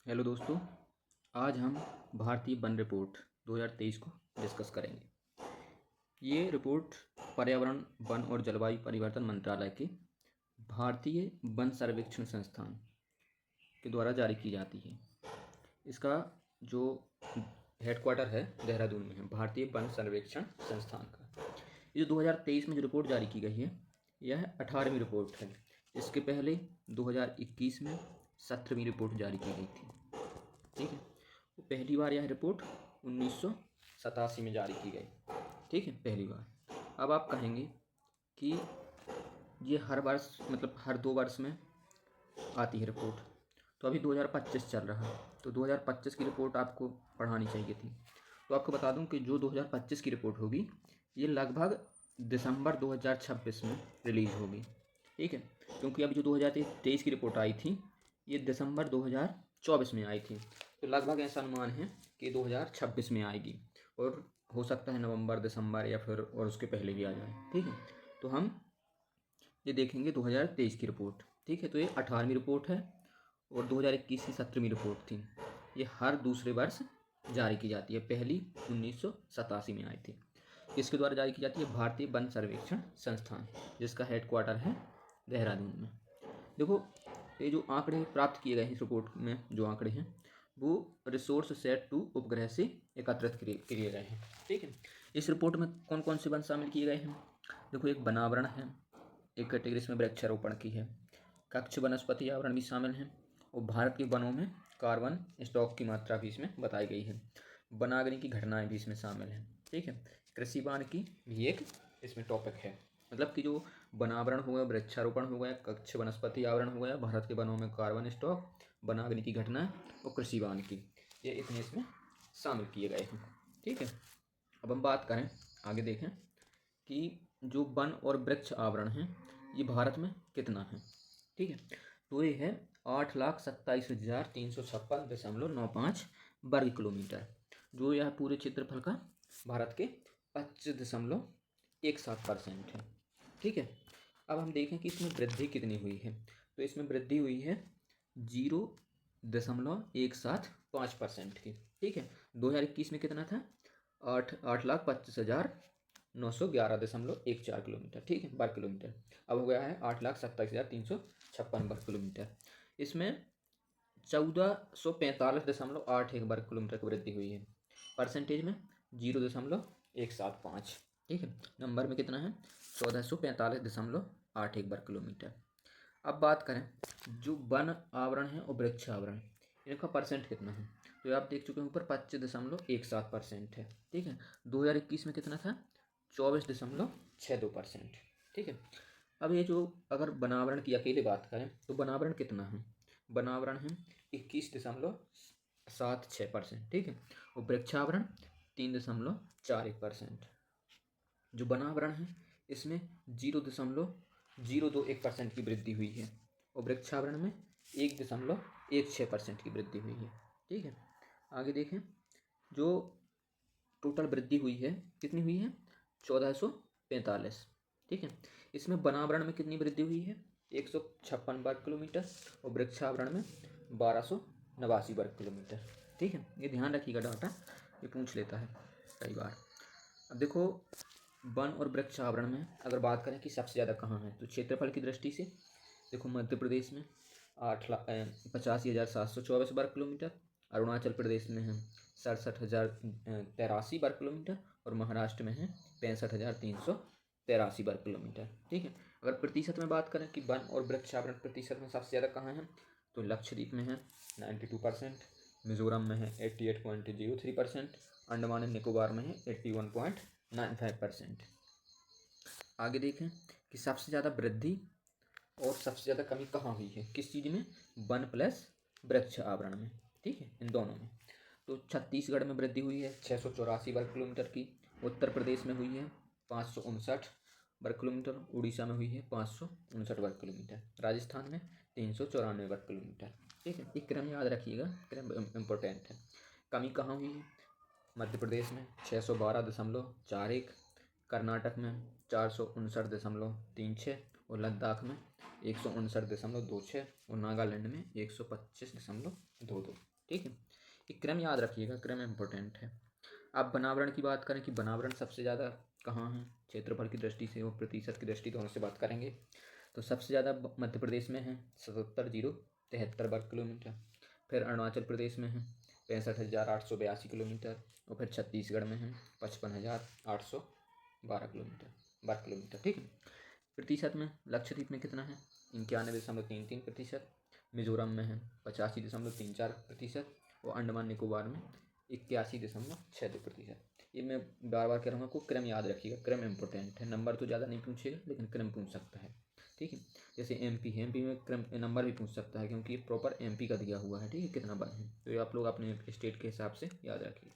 Hello दोस्तों, आज हम भारतीय वन रिपोर्ट 2023 को डिस्कस करेंगे। ये रिपोर्ट पर्यावरण, वन और जलवायु परिवर्तन मंत्रालय के भारतीय वन सर्वेक्षण संस्थान के द्वारा जारी की जाती है। इसका जो हेडक्वार्टर है देहरादून में है, भारतीय वन सर्वेक्षण संस्थान का। ये 2023 में जो रिपोर्ट जारी की गई है, यह 18वीं रिपोर्ट है। इसके पहले 2021 में 17वीं रिपोर्ट जारी की गई थी। ठीक है, वो पहली बार यह रिपोर्ट 1987 में जारी की गई। ठीक है, पहली बार। अब आप कहेंगे कि ये हर वर्ष मतलब हर 2 वर्ष में आती है रिपोर्ट, तो अभी 2025 चल रहा है, तो 2025 की रिपोर्ट आपको पढ़ानी चाहिए थी। तो आपको बता दूं कि जो 2025 की रिपोर्ट होगी ये लगभग दिसंबर 2026 में रिलीज़ होगी। ठीक है, क्योंकि अभी जो 2023 की रिपोर्ट आई थी ये दिसंबर 2024 में आई थी, तो लगभग ऐसा अनुमान है कि 2026 में आएगी, और हो सकता है नवंबर, दिसंबर या फिर और उसके पहले भी आ जाए। ठीक है, तो हम ये देखेंगे 2023 की रिपोर्ट। ठीक है, तो ये 18वीं रिपोर्ट है और 2021 की 17वीं रिपोर्ट थी। ये हर दूसरे वर्ष जारी की जाती है। पहली 1987 में आई थी। इसके द्वारा जारी की जाती है भारतीय वन सर्वेक्षण संस्थान, जिसका हेडक्वार्टर है देहरादून में। देखो, ये जो आंकड़े प्राप्त किए गए हैं इस रिपोर्ट में, जो आंकड़े हैं वो रिसोर्स सेट 2 उपग्रह से एकत्रित किए गए हैं। ठीक है, इस रिपोर्ट में कौन कौन से वन शामिल किए गए हैं? देखो, एक वनावरण है, एक कैटेगरी इसमें वृक्षारोपण की है, कक्ष वनस्पति आवरण भी शामिल है, और भारत के वनों में कार्बन स्टॉक की मात्रा भी इसमें बताई गई है। वनाग्नि की घटनाएं भी इसमें शामिल हैं। ठीक है, कृषि वानिकी भी एक इसमें टॉपिक है। मतलब कि जो वनावरण हो गया, वृक्षारोपण हो गया, कक्ष वनस्पति आवरण हो गया, भारत के वनों में कार्बन स्टॉक, वनाग्नि की घटना और कृषि वानिकी, ये इतने इसमें शामिल किए गए हैं। ठीक है, अब हम बात करें, आगे देखें कि जो वन और वृक्ष आवरण है ये भारत में कितना है। ठीक है, तो ये है 8,27,356.95 वर्ग किलोमीटर, जो यह पूरे क्षेत्रफल का भारत के 25.17% है। ठीक है, अब हम देखें कि इसमें वृद्धि कितनी हुई है, तो इसमें वृद्धि हुई है 0.175% की। ठीक है, 2021 में कितना था? 8,25,911.14 किलोमीटर। ठीक है, वर्ग किलोमीटर। अब हो गया है 8,27,356 वर्ग किलोमीटर। इसमें 1445.81 वर्ग किलोमीटर की वृद्धि हुई है। परसेंटेज में 0.175। ठीक है, नंबर में कितना है? 1445.81 वर्ग किलोमीटर। अब बात करें जो वन आवरण है और वृक्ष आवरण, इनका परसेंट कितना है, तो आप देख चुके हैं ऊपर 25.17% है। ठीक है, 2021 में कितना था? 24.62%। ठीक है, अब ये जो अगर वनावरण की अकेले बात करें तो वनावरण कितना है? वनावरण है 21.76%। ठीक है, और वृक्षावरण 3.41%। जो वनावरण है इसमें 0.021% की वृद्धि हुई है, और वृक्षावरण में 1.16% की वृद्धि हुई है। ठीक है, आगे देखें, जो टोटल वृद्धि हुई है कितनी हुई है? 1445। ठीक है, इसमें वनावरण में कितनी वृद्धि हुई है? 156 वर्ग किलोमीटर, और वृक्षावरण में 1289 वर्ग किलोमीटर। ठीक है, ये ध्यान रखिएगा, डाटा ये पूछ लेता है कई बार। अब देखो, वन और वृक्ष आवरण में अगर बात करें कि सबसे ज़्यादा कहाँ है, तो क्षेत्रफल की दृष्टि से देखो, मध्य प्रदेश में 85,724 वर्ग किलोमीटर, अरुणाचल प्रदेश में है 67,083 वर्ग किलोमीटर, और महाराष्ट्र में है 65,383 वर्ग किलोमीटर। ठीक है, अगर प्रतिशत में बात करें कि वन और वृक्ष आवरण प्रतिशत में सबसे ज़्यादा कहाँ है, तो लक्षद्वीप में है 92%, मिजोरम में है 88.03%, अंडमान एंड निकोबार में है 81.95%। आगे देखें कि सबसे ज़्यादा वृद्धि और सबसे ज़्यादा कमी कहाँ हुई है, किस चीज़ में? वन प्लस वृक्ष आवरण में। ठीक है, इन दोनों में। तो छत्तीसगढ़ में वृद्धि हुई है 684 वर्ग किलोमीटर की, उत्तर प्रदेश में हुई है 559 वर्ग किलोमीटर, उड़ीसा में हुई है 559 वर्ग किलोमीटर, राजस्थान में 394 वर्ग किलोमीटर। ठीक है, ये क्रम याद रखिएगा, क्रम इम्पोर्टेंट है। कमी कहाँ हुई है? मध्य प्रदेश में 612.41, कर्नाटक में 459.36, और लद्दाख में 159.26, और नागालैंड में 125.22। ठीक है, ये क्रम याद रखिएगा, क्रम इम्पोर्टेंट है। अब बनावरण की बात करें कि बनावरण सबसे ज़्यादा कहाँ है, क्षेत्रफल की दृष्टि से और प्रतिशत की दृष्टि दोनों से बात करेंगे तो सबसे ज़्यादा मध्य प्रदेश में है 77,073 वर्ग किलोमीटर, फिर अरुणाचल प्रदेश में है 65,882 किलोमीटर, और फिर छत्तीसगढ़ में है 55,812 किलोमीटर वर्ग किलोमीटर। ठीक है, प्रतिशत में लक्षद्वीप में कितना है 91.33%, मिजोरम में है 85.34% और अंडमान निकोबार में 81.62%। ये मैं बार बार कह रहा हूँ, आपको क्रम याद रखिएगा, क्रम इंपॉर्टेंट है। नंबर तो ज़्यादा नहीं पूछेगा लेकिन क्रम पूछ सकता है। ठीक है, जैसे एमपी है, एमपी में क्रम नंबर भी पूछ सकता है क्योंकि ये प्रॉपर एमपी का दिया हुआ है। ठीक है, कितना बन है, तो ये आप लोग अपने स्टेट के हिसाब से याद रखिए।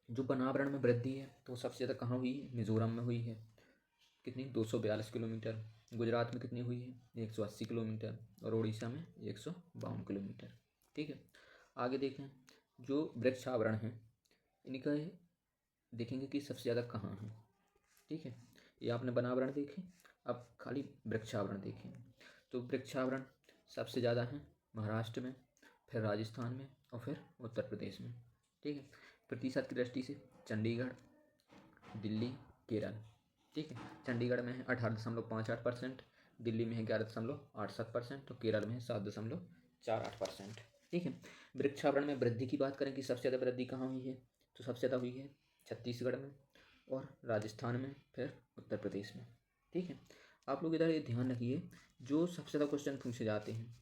जो बनावरण में वृद्धि है तो सबसे ज़्यादा कहाँ हुई है, मिजोरम में हुई है, कितनी 242 किलोमीटर। गुजरात में कितनी हुई है 180 किलोमीटर, और उड़ीसा में 152 किलोमीटर। ठीक है, आगे देखें जो वृक्षावरण है इनका देखेंगे कि सबसे ज़्यादा कहाँ है। ठीक है, ये आपने बनावरण देखे, अब खाली वृक्षावरण देखें तो वृक्षावरण सबसे ज़्यादा है महाराष्ट्र में, फिर राजस्थान में और फिर उत्तर प्रदेश में। ठीक है, प्रतिशत की दृष्टि से चंडीगढ़, दिल्ली, केरल। ठीक है, चंडीगढ़ में है 18.58%, दिल्ली में है 11.87%, तो केरल में है 7.48%। ठीक है, वृक्षावरण में वृद्धि की बात करें कि सबसे ज़्यादा वृद्धि कहाँ हुई है तो सबसे ज़्यादा हुई है छत्तीसगढ़ में और राजस्थान में, फिर उत्तर प्रदेश में। ठीक है, आप लोग इधर ये ध्यान रखिए, जो सबसे ज़्यादा क्वेश्चन पूछे जाते हैं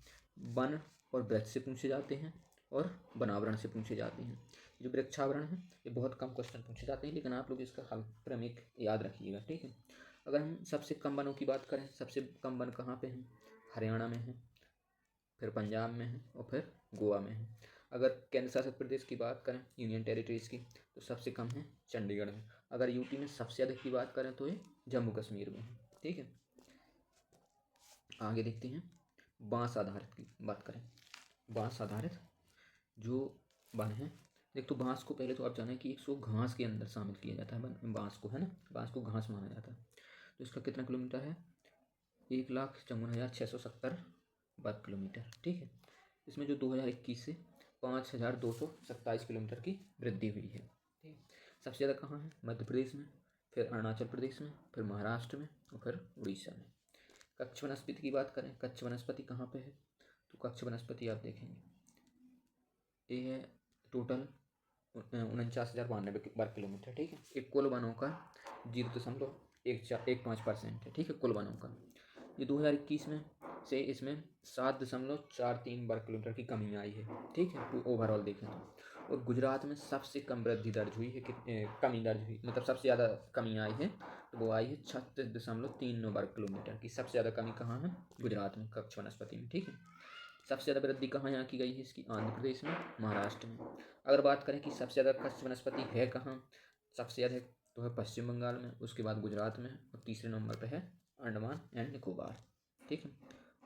वन और वृक्ष से पूछे जाते हैं और बनावरण से पूछे जाते हैं। जो वृक्षावरण है ये बहुत कम क्वेश्चन पूछे जाते हैं, लेकिन आप लोग इसका हल क्रमिक याद रखिएगा। ठीक है, अगर हम सबसे कम वनों की बात करें, सबसे कम वन कहाँ पे हैं, हरियाणा में है, फिर पंजाब में है और फिर गोवा में है। अगर केंद्र शासित प्रदेश की बात करें, यूनियन टेरिटरीज की, तो सबसे कम है चंडीगढ़ में। अगर यूटी में सबसे अधिक की बात करें तो ये जम्मू कश्मीर में है। ठीक है, आगे देखते हैं बांस आधारित की बात करें। बांस आधारित जो वन है, देख तो बांस को पहले तो आप जानें कि इसको घास के अंदर शामिल किया जाता है, बांस को, है ना, बांस को घास माना जाता है। तो इसका कितना किलोमीटर है 1,54,670 वर्ग किलोमीटर। ठीक है, इसमें जो 2021 से 5,227 किलोमीटर की वृद्धि हुई है। ठीक है, सबसे ज़्यादा कहाँ है, मध्य प्रदेश में, फिर अरुणाचल प्रदेश में, फिर महाराष्ट्र में और फिर उड़ीसा में। कच्छ वनस्पति की बात करें, कच्छ वनस्पति कहाँ पे है तो कच्छ वनस्पति आप देखेंगे ये है टोटल 49,092 वर्ग किलोमीटर। ठीक है, एक कुल वनों का 0.1415% है। ठीक है, कुल वनों का ये 2021 में से इसमें 7.43 वर्ग किलोमीटर की कमी आई है। ठीक है, तो ओवरऑल देखें तो, और गुजरात में सबसे कम वृद्धि दर्ज हुई है, कमी दर्ज हुई, मतलब सबसे ज़्यादा कमी आई है, तो वो आई है 36.39 वर्ग किलोमीटर की। सबसे ज़्यादा कमी कहाँ है, गुजरात में, कच्छ वनस्पति में। ठीक है, सबसे ज़्यादा वृद्धि कहाँ यहाँ की गई है इसकी, आंध्र प्रदेश में, महाराष्ट्र में। अगर बात करें कि सबसे ज़्यादा कच्छ वनस्पति है कहाँ, सबसे अधिक तो है पश्चिम बंगाल में, उसके बाद गुजरात में, और तीसरे नंबर पर है अंडमान एंड निकोबार। ठीक है,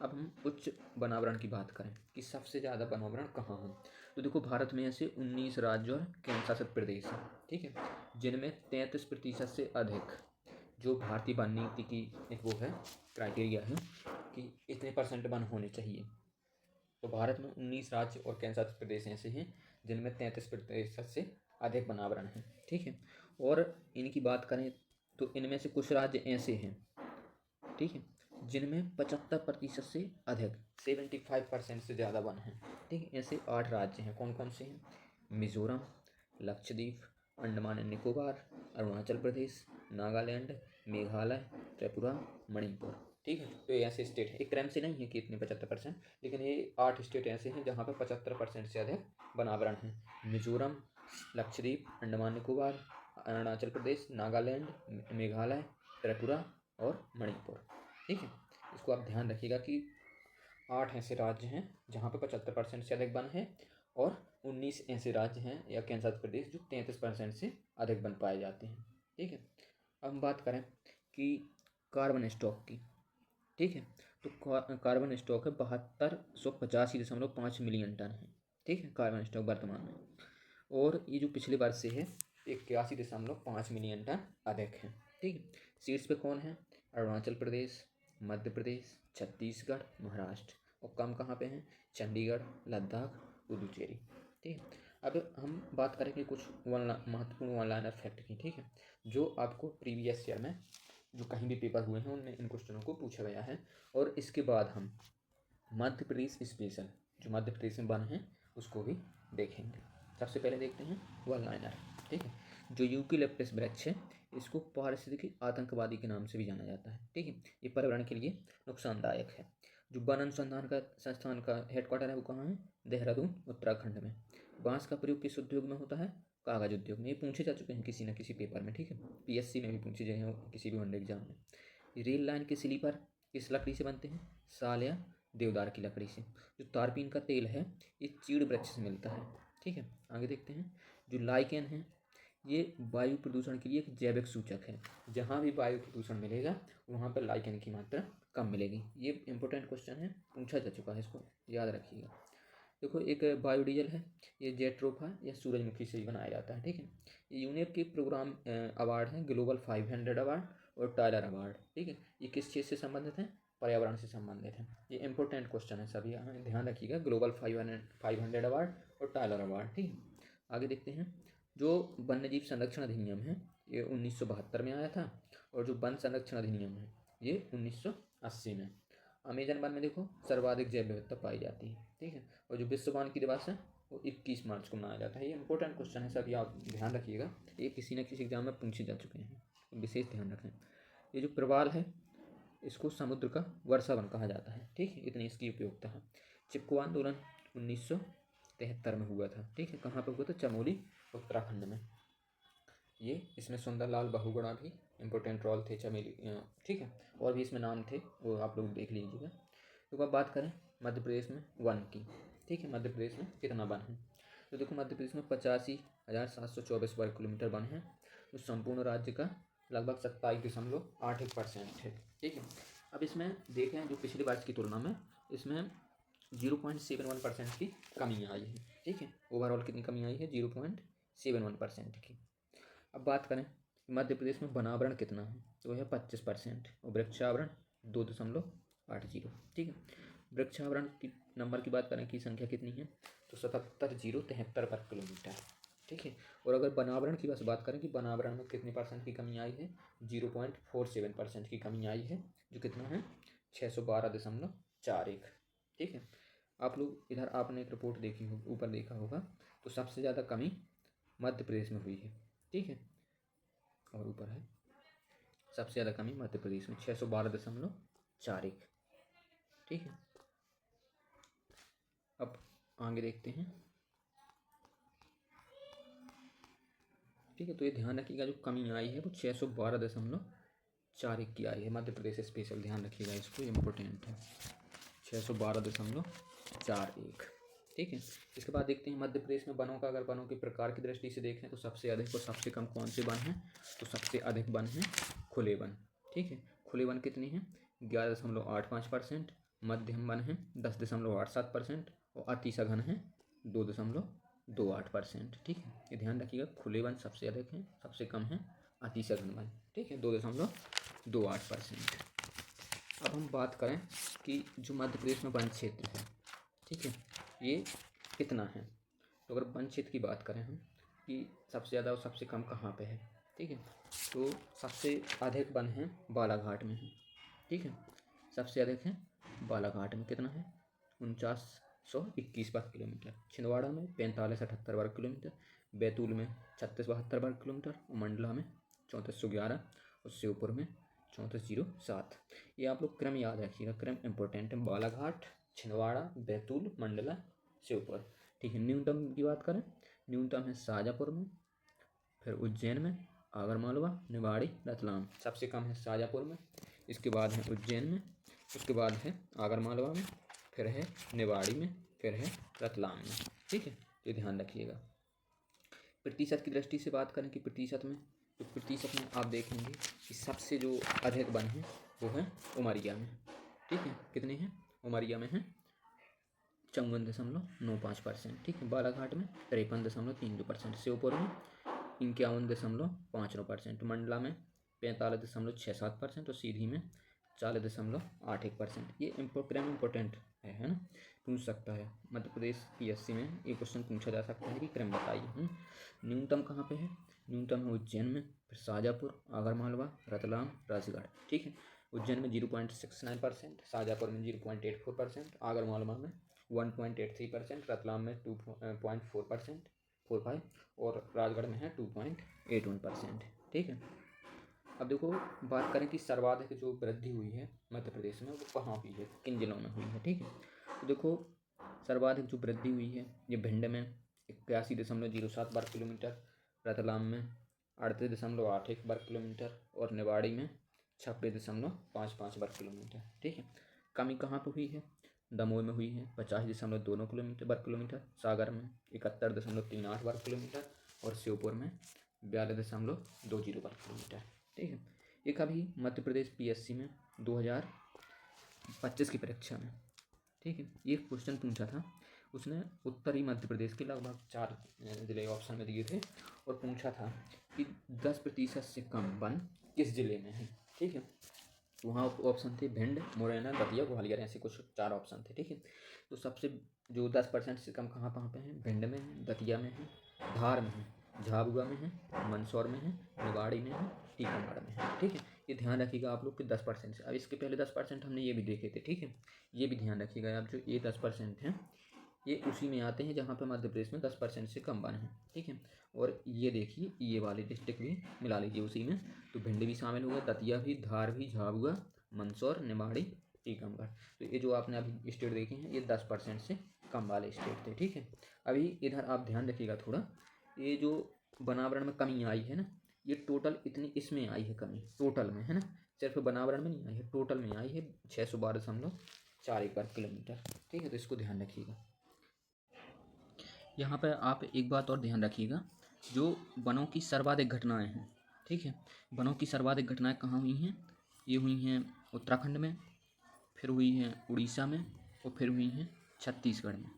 अब हम उच्च वनावरण की बात करें कि सबसे ज़्यादा वनावरण कहाँ है, तो देखो भारत में ऐसे 19 राज्य और केंद्र शासित प्रदेश हैं। ठीक है, जिनमें 33% से अधिक, जो भारतीय वन नीति की एक वो है, क्राइटेरिया है कि इतने परसेंट वन होने चाहिए। तो भारत में 19 राज्य और केंद्र शासित प्रदेश ऐसे हैं जिनमें 33% से अधिक वनावरण है। ठीक है, और इनकी बात करें तो इनमें से कुछ राज्य ऐसे हैं, ठीक है, जिनमें 75% से अधिक, 75% से ज़्यादा वन है। ठीक है, ऐसे 8 राज्य हैं। कौन कौन से हैं, मिजोरम, लक्षद्वीप, अंडमान एंड निकोबार, अरुणाचल प्रदेश, नागालैंड, मेघालय, त्रिपुरा, मणिपुर। ठीक है, तो ये ऐसे स्टेट है, एक क्रम से नहीं है कि इतने 75%, लेकिन ये 8 स्टेट ऐसे हैं जहाँ पर 75% से अधिक वनावरण है। मिजोरम, लक्षद्वीप, अंडमान निकोबार, अरुणाचल प्रदेश, नागालैंड, मेघालय, त्रिपुरा और मणिपुर। ठीक है, इसको आप ध्यान रखिएगा कि 8 ऐसे राज्य हैं जहाँ पर 75% से अधिक वन है, और 19 ऐसे राज्य हैं या केंद्र शासित प्रदेश जो 33% से अधिक वन पाए जाते हैं। ठीक है, अब हम बात करें कि कार्बन स्टॉक की। ठीक है, तो कार्बन स्टॉक है 7285.5 मिलियन टन है। ठीक है, कार्बन स्टॉक वर्तमान में, और ये जो पिछले वर्ष से है 81.5 मिलियन टन अधिक है। ठीक है, शीर्ष पे कौन है, अरुणाचल प्रदेश, मध्य प्रदेश, छत्तीसगढ़, महाराष्ट्र, और कम कहाँ पे हैं, चंडीगढ़, लद्दाख पुदुचेरी। ठीक है, अब हम बात करेंगे कुछ महत्वपूर्ण वन लाइनर फैक्ट की। ठीक है, जो आपको प्रीवियस ईयर में जो कहीं भी पेपर हुए हैं उनमें इन क्वेश्चनों को पूछा गया है। और इसके बाद हम मध्य प्रदेश स्पेशल जो मध्य प्रदेश में बन है उसको भी देखेंगे। सबसे पहले देखते हैं वन लाइनर। ठीक है, जो यूकेलिप्टस वृक्ष है इसको पारिस्थितिकी आतंकवादी के नाम से भी जाना जाता है। ठीक है, ये पर्यावरण के लिए नुकसानदायक है। जो वन अनुसंधान का संस्थान का हेडक्वार्टर है वो कहाँ है? देहरादून, उत्तराखंड में। बांस का प्रयोग किस उद्योग में होता है? कागज उद्योग में। ये पूछे जा चुके हैं किसी न किसी पेपर में। ठीक है, पीएससी में भी पूछे गए हैं किसी भी वनडे एग्जाम में। रेल लाइन के स्लीपर किस लकड़ी से बनते हैं? साल या देवदार की लकड़ी से। जो तारपीन का तेल है ये चीड़ वृक्ष से मिलता है। ठीक है, आगे देखते हैं। जो लाइकेन है ये वायु प्रदूषण के लिए एक जैविक सूचक है। जहाँ भी वायु प्रदूषण मिलेगा वहाँ पर लाइकेन की मात्रा कम मिलेगी। ये इंपॉर्टेंट क्वेश्चन है, पूछा जा चुका है, इसको याद रखिएगा। देखो, एक बायोडीजल है, ये जेट्रोफा या सूरजमुखी से ही बनाया जाता है। ठीक है, ये यूनेप के प्रोग्राम अवार्ड है, ग्लोबल 500 अवार्ड और टायलर अवार्ड। ठीक है, ये किस चीज़ से संबंधित है? पर्यावरण से संबंधित है। ये इंपॉर्टेंट क्वेश्चन है, सभी ध्यान रखिएगा। ग्लोबल 500 अवार्ड और टायलर अवार्ड। ठीक है, आगे देखते हैं। जो वन्यजीव संरक्षण अधिनियम है ये 1972 में आया था और जो वन संरक्षण अधिनियम है ये 1980 में। अमेजन वन में देखो सर्वाधिक जैव विविधता पाई जाती है। ठीक है, और जो विश्व वानिकी दिवस है वो 21 मार्च को मनाया जाता है। ये इंपॉर्टेंट क्वेश्चन है, सभी आप ध्यान रखिएगा। ये किसी न किसी एग्जाम में पूछे जा चुके हैं, विशेष ध्यान रखें। ये जो प्रवाल है इसको समुद्र का वर्षावन कहा जाता है। ठीक है, इतनी इसकी उपयोगिता है। चिपको आंदोलन 1973 में हुआ था। ठीक है, कहाँ पर हुआ था? चमोली, उत्तराखंड में। ये इसमें सुंदरलाल बहुगुणा भी इम्पोर्टेंट रोल थे चमेली। ठीक है, और भी इसमें नाम थे, वो आप लोग देख लीजिएगा। तो अब बात करें मध्य प्रदेश में वन की। ठीक है, मध्य प्रदेश में कितना वन है? तो देखो, मध्य प्रदेश में 85,724 वर्ग किलोमीटर वन है, जो संपूर्ण राज्य का लगभग 27.81% है। ठीक है, अब इसमें देखें जो पिछले वर्ष की तुलना में इसमें 0.71% की कमी आई है। ठीक है, ओवरऑल कितनी कमी आई है? 0.71% की। अब बात करें मध्य प्रदेश में वनावरण कितना है, तो वह है 25% और वृक्षावरण 2.80। ठीक है, वृक्षावरण की नंबर की बात करें की संख्या कितनी है, तो 77,073 वर्ग किलोमीटर। ठीक है, और अगर वनावरण की बस बात करें कि वनावरण में कितनी परसेंट की कमी आई है, 0.47% की कमी आई है, जो कितना है 612.41। ठीक है, आप लोग इधर आपने एक रिपोर्ट देखी हो, ऊपर देखा होगा, तो सबसे ज़्यादा कमी मध्य प्रदेश में हुई है। ठीक है, और ऊपर है सबसे ज़्यादा कमी मध्य प्रदेश में 612.41। ठीक है, अब आगे देखते हैं। ठीक है, तो ये ध्यान रखिएगा जो कमी आई है वो 612.41 की आई है। मध्य प्रदेश स्पेशल ध्यान रखिएगा, इसको इम्पोर्टेंट है, 612.41। ठीक है, इसके बाद देखते हैं मध्य प्रदेश में वनों का, अगर वनों के प्रकार की दृष्टि से देखें तो सबसे अधिक और सबसे कम कौन से वन हैं, तो सबसे अधिक वन हैं खुले वन। ठीक है, खुले वन कितने हैं? 11.85%। मध्यम वन है 10.87% और अति सघन है 2.28%। ठीक है, ये ध्यान रखिएगा, खुले वन सबसे अधिक हैं, सबसे कम है अति सघन वन। ठीक है, 2.28%। अब हम बात करें कि जो मध्य प्रदेश में वन क्षेत्र है, ठीक है, ये कितना है। तो अगर वन क्षेत्र की बात करें हम कि सबसे ज़्यादा और सबसे कम कहाँ पे है, ठीक है, तो सबसे अधिक वन है बालाघाट में है। ठीक है, सबसे अधिक है बालाघाट में, कितना है 4921 वर्ग किलोमीटर। छिंदवाड़ा में 4578 वर्ग किलोमीटर, बैतूल में 3672 वर्ग किलोमीटर और मंडला में 3411 और श्योपुर में 3407। ये आप लोग क्रम याद रखिएगा, क्रम इंपॉर्टेंट है। बालाघाट, छिंदवाड़ा, बैतूल, मंडला, श्योपुर। ठीक है, न्यूनतम की बात करें, न्यूनतम है शाजापुर में, फिर उज्जैन में, आगरमालवा, निवाड़ी, रतलाम। सबसे कम है शाजापुर में, इसके बाद है उज्जैन में, उसके बाद है आगरमालवा में, फिर है निवाड़ी में, फिर है रतलाम में। ठीक है, ये ध्यान रखिएगा। प्रतिशत की दृष्टि से बात करें कि प्रतिशत में, तो प्रतिशत में आप देखेंगे कि सबसे जो अधिक वन है वो है उमरिया में। ठीक है, कितने हैं? उमरिया में है 54.95%। ठीक है, बालाघाट में 53.32%, श्योपुर में 51.59%, मंडला में 45.67% और सीधी में 40.81%। ये क्रम इम्पोर्टेंट है ना, पूछ सकता है। मध्य प्रदेश PSC में ये क्वेश्चन पूछा जा सकता है कि क्रम बताइए। न्यूनतम कहाँ पे है? न्यूनतम है उज्जैन में, फिर शाजापुर, आगरमालवा, रतलाम, राजगढ़। ठीक है, उज्जैन में 0.69%, शाजापुर में 0.84%, आगरमालवा में 1.83%, रतलाम में 2.4%, 45, और राजगढ़ में है 2.81%। ठीक है, अब देखो बात करें कि सर्वाधिक जो वृद्धि हुई है मध्य प्रदेश में वो कहाँ हुई है, किन जिलों में हुई है। ठीक है, तो देखो सर्वाधिक जो वृद्धि हुई है ये भिंड में 81.07 वर्ग किलोमीटर, रतलाम में 38.81 वर्ग किलोमीटर, और निवाड़ी में 26.55 वर्ग किलोमीटर। ठीक है, कमी कहाँ पर हुई है? दमोह में हुई है 50.2 वर्ग किलोमीटर, सागर में 71.38 वर्ग किलोमीटर, और श्योपुर में 42.20 वर्ग किलोमीटर। ठीक है, एक अभी मध्य प्रदेश PSC में 2025 की परीक्षा में, ठीक है, एक क्वेश्चन पूछा था। उसने उत्तरी मध्य प्रदेश के लगभग 4 जिले ऑप्शन में दिए थे और पूछा था कि 10% से कम वन किस जिले में है। ठीक है, तो वहाँ ऑप्शन थे भिंड, मुरैना, दतिया, ग्वालियर, ऐसे कुछ 4 ऑप्शन थे। ठीक है, तो सबसे जो 10% से कम कहाँ पे हैं? भिंड में है, दतिया में है, धार में है, झाबुआ में है, मंदसौर में है, निवाड़ी में है, टीकमगढ़ में है। ठीक है, ये ध्यान रखिएगा आप लोग कि 10% से। अब इसके पहले 10% हमने ये भी देखे थे। ठीक है, ये भी ध्यान रखिएगा आप, जो ये 10% हैं ये उसी में आते हैं जहाँ पे मध्य प्रदेश में 10% से कम वन है। ठीक है, और ये देखिए ये वाले डिस्ट्रिक्ट भी मिला लीजिए उसी में, तो भिंड भी शामिल हो गया, दतिया भी, धार भी, झाबुआ, मंदसौर, निवाड़ी, टीकमगढ़। तो ये जो आपने अभी स्टेट देखे हैं ये 10% से कम वाले स्टेट थे। ठीक है, अभी इधर आप ध्यान रखिएगा थोड़ा, ये जो बनावरण में कमी आई है ना, ये टोटल इतनी इसमें आई है कमी, टोटल में है ना, सिर्फ बनावरण में नहीं आई है, टोटल में आई है 612.41 वर्ग किलोमीटर। ठीक है, तो इसको ध्यान रखिएगा। यहाँ पर आप एक बात और ध्यान रखिएगा, जो वनों की सर्वाधिक घटनाएं हैं। ठीक है, वनों की सर्वाधिक घटनाएं कहाँ हुई हैं? ये हुई हैं उत्तराखंड में, फिर हुई हैं उड़ीसा में, और फिर हुई हैं छत्तीसगढ़ में।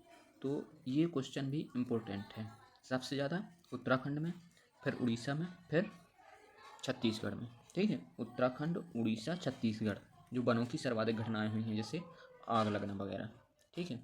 तो ये क्वेश्चन भी इम्पोर्टेंट है, सबसे ज़्यादा उत्तराखंड में, फिर उड़ीसा में, फिर छत्तीसगढ़ में। ठीक है, उत्तराखंड, उड़ीसा, छत्तीसगढ़ जो वनों की सर्वाधिक घटनाएं हुई हैं, जैसे आग लगना वगैरह। ठीक है,